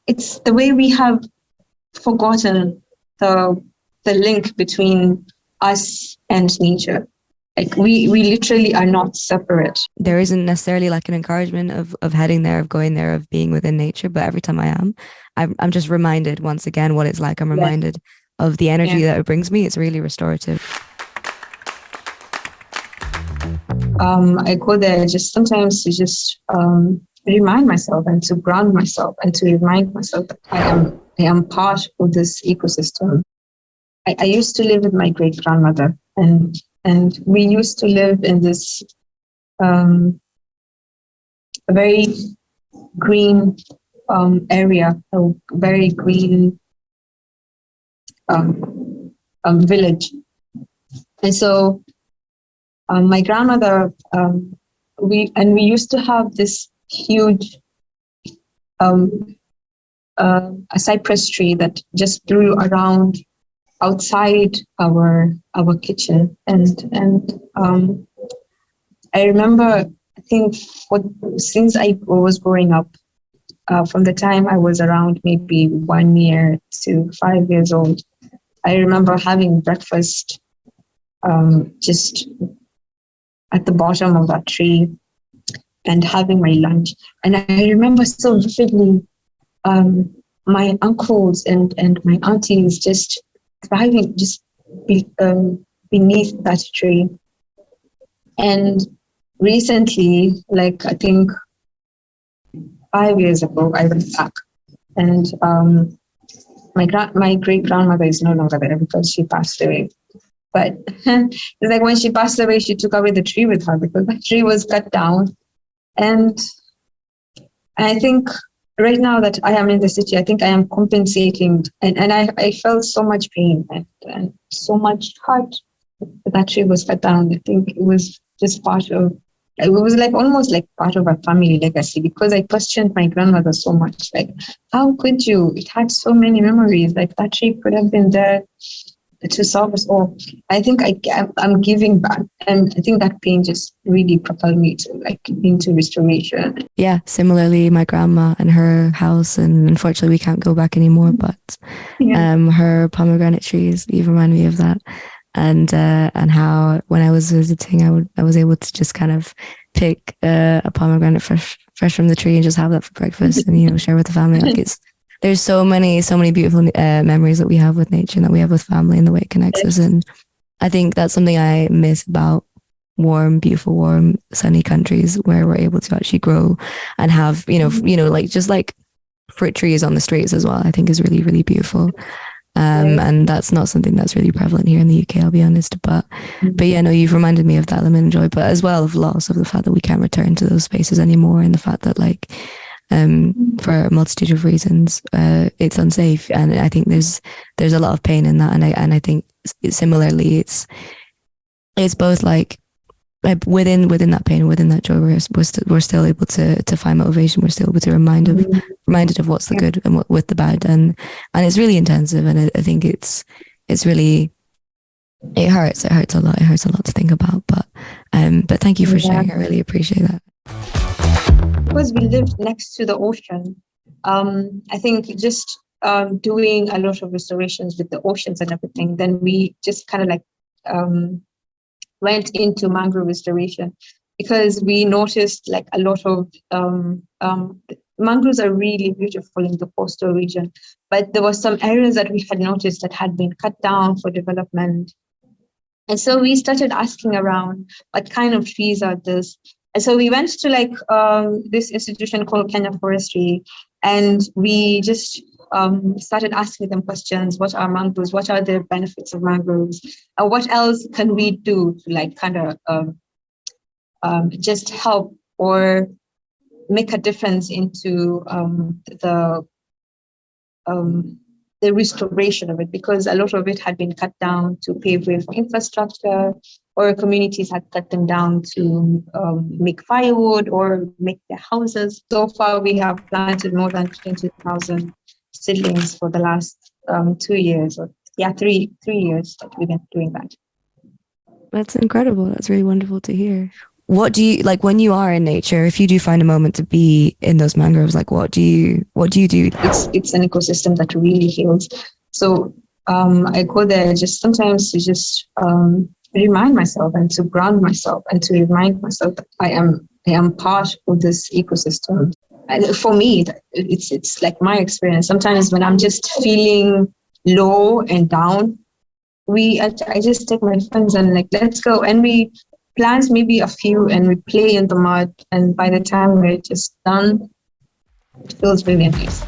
it's the way we have forgotten the link between us and nature. Like we literally are not separate. There isn't necessarily like an encouragement of heading there, of going there, of being within nature. But every time I am, I'm just reminded once again what it's like. I'm reminded of the energy that it brings me. It's really restorative. I go there just sometimes to just remind myself and to ground myself and to remind myself that I am part of this ecosystem. I used to live with my great grandmother, and we used to live in this very green area, a very green village. And so my grandmother, we used to have this huge a cypress tree that just grew around outside our kitchen, and I remember, I think since I was growing up, from the time I was around maybe 1 year to 5 years old, I remember having breakfast just at the bottom of that tree and having my lunch. And I remember so vividly my uncles and my aunties just thriving just beneath that tree. And recently, like I think 5 years ago, I went back, and my great grandmother is no longer there because she passed away. But it's like when she passed away, she took away the tree with her because the tree was cut down. And I think right now that I am in the city, I think I am compensating, and I felt so much pain and so much hurt that tree was cut down. I think it was just it was like almost like part of a family legacy, because I questioned my grandmother so much. Like, how could you? It had so many memories. Like that tree could have been there to solve us all. I think I'm giving back, and I think that pain just really propelled me to into restoration. Yeah, similarly, my grandma and her house, and unfortunately we can't go back anymore, but her pomegranate trees, you remind me of that. And how when I was visiting, I was able to just kind of pick a pomegranate fresh from the tree and just have that for breakfast and share with the family. Like there's so many beautiful memories that we have with nature and that we have with family and the way it connects us. And I think that's something I miss about beautiful, warm, sunny countries where we're able to actually grow and have like just like fruit trees on the streets as well. I think is really, really beautiful. And that's not something that's really prevalent here in the UK, I'll be honest. But yeah, no, you've reminded me of that element of joy, but as well of loss, of the fact that we can't return to those spaces anymore, and the fact that for a multitude of reasons, it's unsafe. And I think there's a lot of pain in that. And I think similarly, it's both like within that pain, within that joy, we're still able to find motivation. We're still able to reminded of what's the good and what with the bad, and it's really intensive. And I think it's really, it hurts a lot. It hurts a lot to think about. But thank you for sharing. I really appreciate that. Because we lived next to the ocean, I think just doing a lot of restorations with the oceans and everything, then we just kind of went into mangrove restoration, because we noticed like a lot of mangroves are really beautiful in the coastal region, but there were some areas that we had noticed that had been cut down for development. And so we started asking around, what kind of trees are this? And so we went to this institution called Kenya Forestry, and we just started asking them questions. What are mangroves? What are the benefits of mangroves? What else can we do to just help or make a difference into the restoration of it? Because a lot of it had been cut down to pave way for infrastructure, or communities had cut them down to make firewood or make their houses. So far, we have planted more than 20,000 seedlings for the last 2 years, or 3 years that we've been doing that. That's incredible. That's really wonderful to hear. what do you like when you are in nature? If you do find a moment to be in those mangroves, like what do you do? It's an ecosystem that really heals. So I go there just sometimes to just remind myself and to ground myself and to remind myself that I am part of this ecosystem. And for me, it's like my experience. Sometimes when I'm just feeling low and down, I just take my friends and like, let's go. And we plant maybe a few and we play in the mud. And by the time we're just done, it feels really nice.